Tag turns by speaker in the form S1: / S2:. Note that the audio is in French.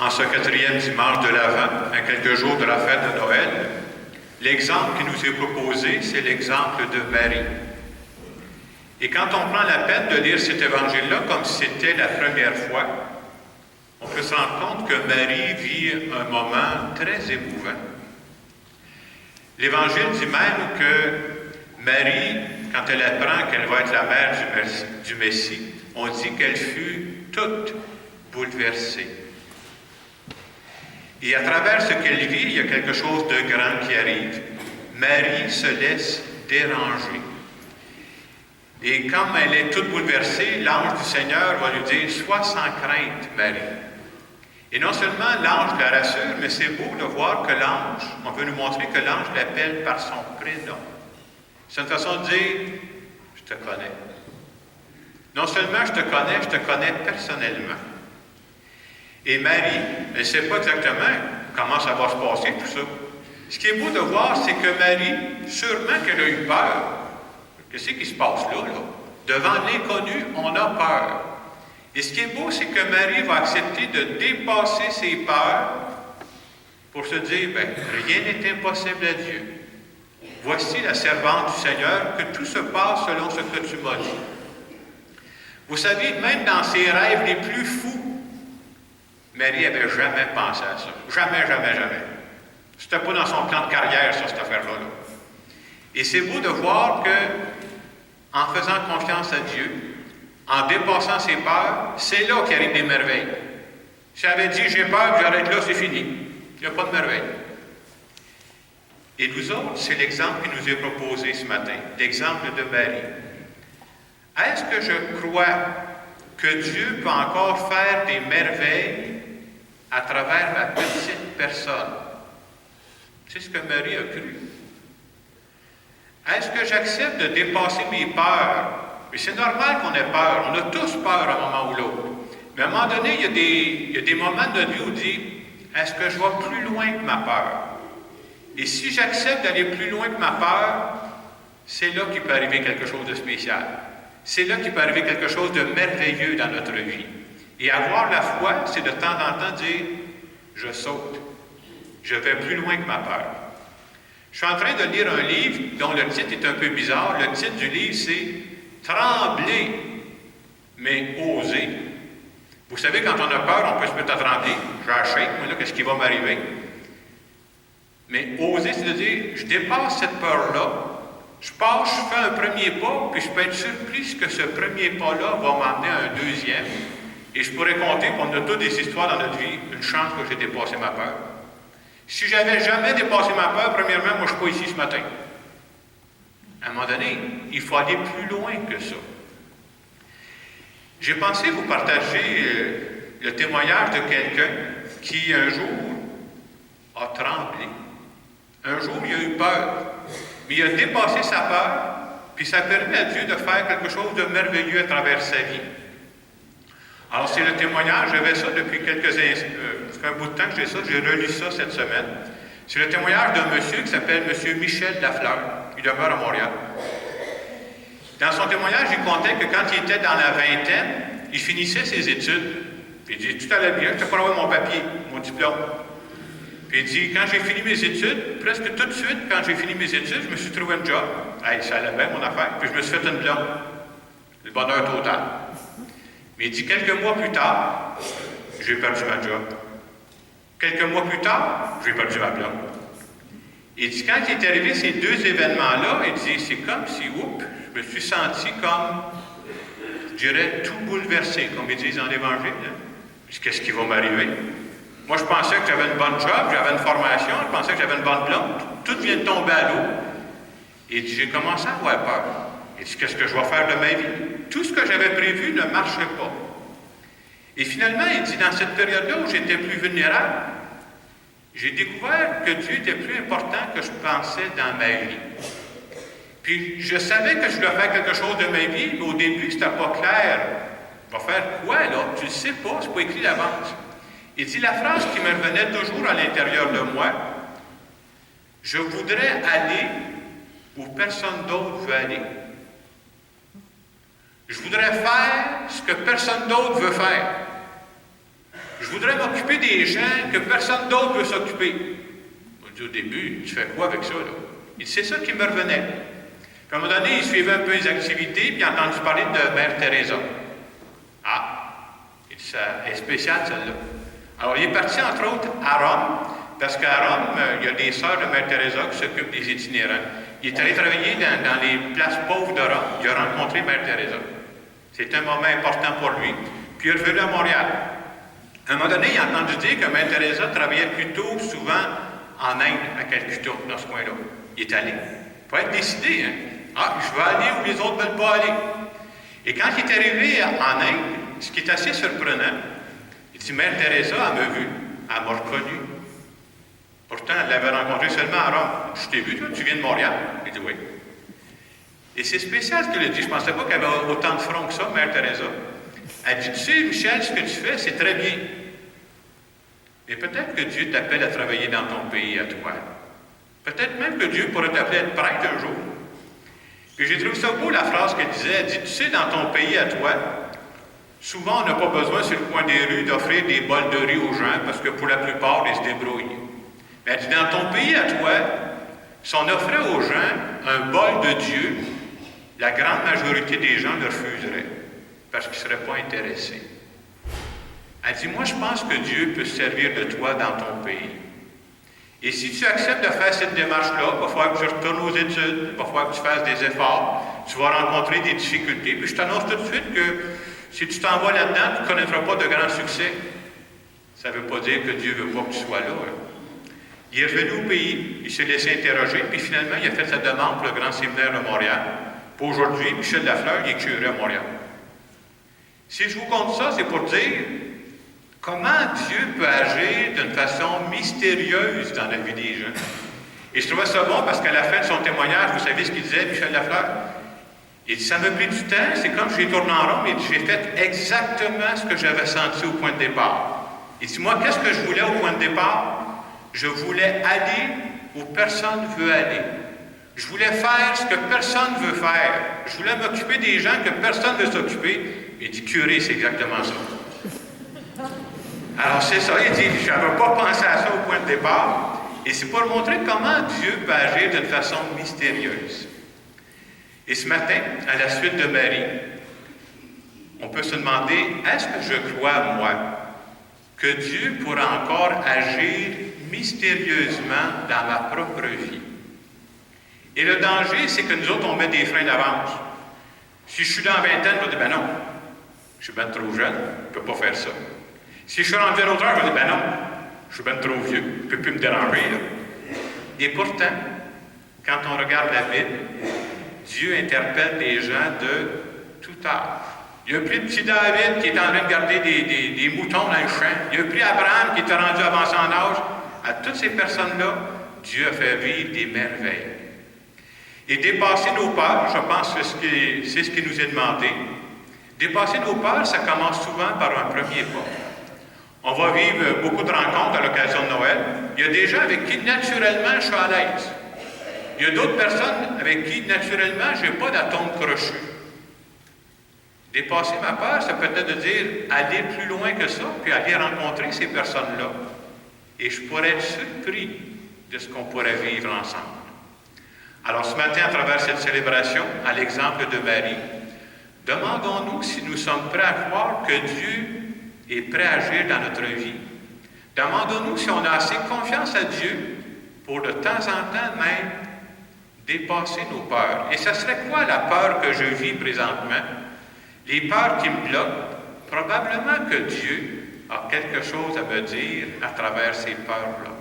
S1: en ce 4e dimanche de l'Avent, à quelques jours de la fête de Noël. L'exemple qui nous est proposé, c'est l'exemple de Marie. Et quand on prend la peine de lire cet évangile-là comme si c'était la première fois, on peut se rendre compte que Marie vit un moment très émouvant. L'Évangile dit même que Marie, quand elle apprend qu'elle va être la mère du Messie, on dit qu'elle fut toute bouleversée. Et à travers ce qu'elle vit, il y a quelque chose de grand qui arrive. Marie se laisse déranger. Et comme elle est toute bouleversée, l'ange du Seigneur va lui dire « Sois sans crainte, Marie ». Et non seulement l'ange la rassure, mais c'est beau de voir que l'ange, on veut nous montrer que l'ange l'appelle par son prénom. C'est une façon de dire « Je te connais ». Non seulement je te connais personnellement. Et Marie, elle ne sait pas exactement comment ça va se passer, tout ça. Ce qui est beau de voir, c'est que Marie, sûrement qu'elle a eu peur. Qu'est-ce qui se passe là? Devant l'inconnu, on a peur. Et ce qui est beau, c'est que Marie va accepter de dépasser ses peurs pour se dire, rien n'est impossible à Dieu. Voici la servante du Seigneur, que tout se passe selon ce que tu m'as dit. Vous savez, même dans ses rêves les plus fous, Marie n'avait jamais pensé à ça. Jamais, jamais, jamais. C'était pas dans son plan de carrière, ça, cette affaire-là. Et c'est beau de voir que, en faisant confiance à Dieu, en dépassant ses peurs, c'est là qu'il arrive des merveilles. Si elle avait dit, j'ai peur, puis j'arrête là, c'est fini. Il n'y a pas de merveille. Et nous autres, c'est l'exemple qui nous est proposé ce matin, l'exemple de Marie. Est-ce que je crois que Dieu peut encore faire des merveilles à travers ma petite personne? C'est ce que Marie a cru. Est-ce que j'accepte de dépasser mes peurs? Mais c'est normal qu'on ait peur. On a tous peur à un moment ou l'autre. Mais à un moment donné, il y a des moments de notre vie où on dit, est-ce que je vais plus loin que ma peur? Et si j'accepte d'aller plus loin que ma peur, c'est là qu'il peut arriver quelque chose de spécial. C'est là qu'il peut arriver quelque chose de merveilleux dans notre vie. Et avoir la foi, c'est de temps en temps dire, je saute. Je vais plus loin que ma peur. Je suis en train de lire un livre dont le titre est un peu bizarre. Le titre du livre, c'est « Trembler, mais oser ». Vous savez, quand on a peur, on peut se mettre à trembler. J'ai un shake, moi, là, qu'est-ce qui va m'arriver? Mais oser, c'est de dire, je dépasse cette peur-là, je passe, je fais un premier pas, puis je peux être surpris que ce premier pas-là va m'emmener à un deuxième. Et je pourrais compter qu'on a toutes des histoires dans notre vie, une chance que j'ai dépassé ma peur. Si j'avais jamais dépassé ma peur, premièrement, moi je ne suis pas ici ce matin. À un moment donné, il faut aller plus loin que ça. J'ai pensé vous partager le témoignage de quelqu'un qui un jour a tremblé. Un jour, il a eu peur, mais il a dépassé sa peur, puis ça permet à Dieu de faire quelque chose de merveilleux à travers sa vie. Alors, c'est le témoignage, j'avais ça depuis quelques années, ça fait un bout de temps que j'ai ça, j'ai relu ça cette semaine. C'est le témoignage d'un monsieur qui s'appelle M. Michel Lafleur. Il demeure à Montréal. Dans son témoignage, il comptait que quand il était dans la vingtaine, il finissait ses études. Puis il dit, tout allait bien, je t'ai pas envoyé mon papier, mon diplôme. Puis il dit, quand j'ai fini mes études, presque tout de suite, quand j'ai fini mes études, je me suis trouvé un job. Hey, ça allait bien, mon affaire. Puis je me suis fait une blonde. Le bonheur total. Mais il dit, quelques mois plus tard, j'ai perdu ma job. Quelques mois plus tard, j'ai perdu ma blonde. Il dit, quand il est arrivé ces deux événements-là, il dit, c'est comme si, je me suis senti comme, je dirais, tout bouleversé, comme ils disent dans l'Évangile. Hein? Qu'est-ce qui va m'arriver? Moi, je pensais que j'avais une bonne job, j'avais une formation, je pensais que j'avais une bonne blonde. Tout vient de tomber à l'eau. Il dit, j'ai commencé à avoir peur. Il dit, qu'est-ce que je vais faire de ma vie? Tout ce que j'avais prévu ne marchait pas. Et finalement, il dit, dans cette période-là où j'étais plus vulnérable, j'ai découvert que Dieu était plus important que je pensais dans ma vie. Puis, je savais que je devais faire quelque chose de ma vie, mais au début, c'était pas clair. Va faire quoi, là? Tu ne sais pas, c'est pas écrit d'avance. Il dit la phrase qui me revenait toujours à l'intérieur de moi, je voudrais aller où personne d'autre veut aller. Je voudrais faire ce que personne d'autre veut faire. Je voudrais m'occuper des gens que personne d'autre veut s'occuper. On dit au début, tu fais quoi avec ça, là? Il dit, c'est ça qui me revenait. Puis à un moment donné, il suivait un peu les activités, puis il a entendu parler de Mère Teresa. Ah! Il dit, ça est spécial, celle-là. Alors, il est parti, entre autres, à Rome, parce qu'à Rome, il y a des sœurs de Mère Teresa qui s'occupent des itinérants. Il est allé travailler dans les places pauvres de Rome. Il a rencontré Mère Teresa. C'est un moment important pour lui. Puis il est revenu à Montréal. À un moment donné, il a entendu dire que Mère Teresa travaillait plutôt souvent en Inde, à Calcutta, dans ce coin-là. Il est allé. Il faut être décidé, hein? Ah, je vais aller où les autres ne veulent pas aller. Et quand il est arrivé en Inde, ce qui est assez surprenant, il dit, Mère Teresa, elle m'a vu, elle m'a reconnu. Pourtant, elle l'avait rencontré seulement à Rome. Je t'ai vu, toi, tu viens de Montréal? Il dit, oui. Et c'est spécial ce qu'elle a dit. Je ne pensais pas qu'elle avait autant de front que ça, Mère Teresa. Elle dit, tu sais, Michel, ce que tu fais, c'est très bien. Mais peut-être que Dieu t'appelle à travailler dans ton pays à toi. Peut-être même que Dieu pourrait t'appeler à être prêtre un jour. Puis j'ai trouvé ça beau, la phrase qu'elle disait. Elle dit, tu sais, dans ton pays à toi, souvent on n'a pas besoin sur le coin des rues d'offrir des bols de riz aux gens, parce que pour la plupart, ils se débrouillent. Mais elle dit, dans ton pays à toi, si on offrait aux gens un bol de Dieu, la grande majorité des gens le refuseraient, parce qu'ils ne seraient pas intéressés. Elle dit, moi je pense que Dieu peut se servir de toi dans ton pays. Et si tu acceptes de faire cette démarche-là, il va falloir que tu retournes aux études, il va falloir que tu fasses des efforts, tu vas rencontrer des difficultés, puis je t'annonce tout de suite que si tu t'en vas là-dedans, tu ne connaîtras pas de grand succès. Ça ne veut pas dire que Dieu ne veut pas que tu sois là. Hein. Il est revenu au pays, il s'est laissé interroger, puis finalement, il a fait sa demande pour le Grand Séminaire de Montréal. Puis aujourd'hui, Michel Lafleur, il est curé à Montréal. Si je vous compte ça, c'est pour dire comment Dieu peut agir d'une façon mystérieuse dans la vie des gens. Et je trouvais ça bon parce qu'à la fin de son témoignage, vous savez ce qu'il disait, Michel Lafleur? Il dit, ça m'a pris du temps, c'est comme j'ai tourné en rond, mais j'ai fait exactement ce que j'avais senti au point de départ. Il dit, moi, qu'est-ce que je voulais au point de départ? Je voulais aller où personne ne veut aller. Je voulais faire ce que personne ne veut faire. Je voulais m'occuper des gens que personne ne veut s'occuper. Il dit, curé, c'est exactement ça. Alors c'est ça, il dit, je n'avais pas pensé à ça au point de départ. Et c'est pour montrer comment Dieu peut agir d'une façon mystérieuse. Et ce matin, à la suite de Marie, on peut se demander, est-ce que je crois, moi, que Dieu pourra encore agir mystérieusement dans ma propre vie? Et le danger, c'est que nous autres, on met des freins d'avance. Si je suis dans la vingtaine, je vais dire, ben non, je suis bien trop jeune, je ne peux pas faire ça. Si je suis rendu à l'autre heure, je vais dire, ben non, je suis bien trop vieux, je ne peux plus me déranger, là. Et pourtant, quand on regarde la Bible, Dieu interpelle les gens de tout âge. Il a pris le petit David qui est en train de garder des moutons dans le champ. Il a pris Abraham qui était rendu avancé en âge. À toutes ces personnes-là, Dieu a fait vivre des merveilles. Et dépasser nos peurs, je pense que c'est ce qui nous est demandé. Dépasser nos peurs, ça commence souvent par un premier pas. On va vivre beaucoup de rencontres à l'occasion de Noël. Il y a des gens avec qui, naturellement, je suis à l'aise. Il y a d'autres personnes avec qui, naturellement, je n'ai pas d'atome crochu. Dépasser ma peur, ça peut être de dire aller plus loin que ça, puis aller rencontrer ces personnes-là. Et je pourrais être surpris de ce qu'on pourrait vivre ensemble. Alors ce matin, à travers cette célébration, à l'exemple de Marie, demandons-nous si nous sommes prêts à croire que Dieu est prêt à agir dans notre vie. Demandons-nous si on a assez confiance à Dieu pour de temps en temps même dépasser nos peurs. Et ce serait quoi la peur que je vis présentement? Les peurs qui me bloquent, probablement que Dieu a quelque chose à me dire à travers ces peurs-là.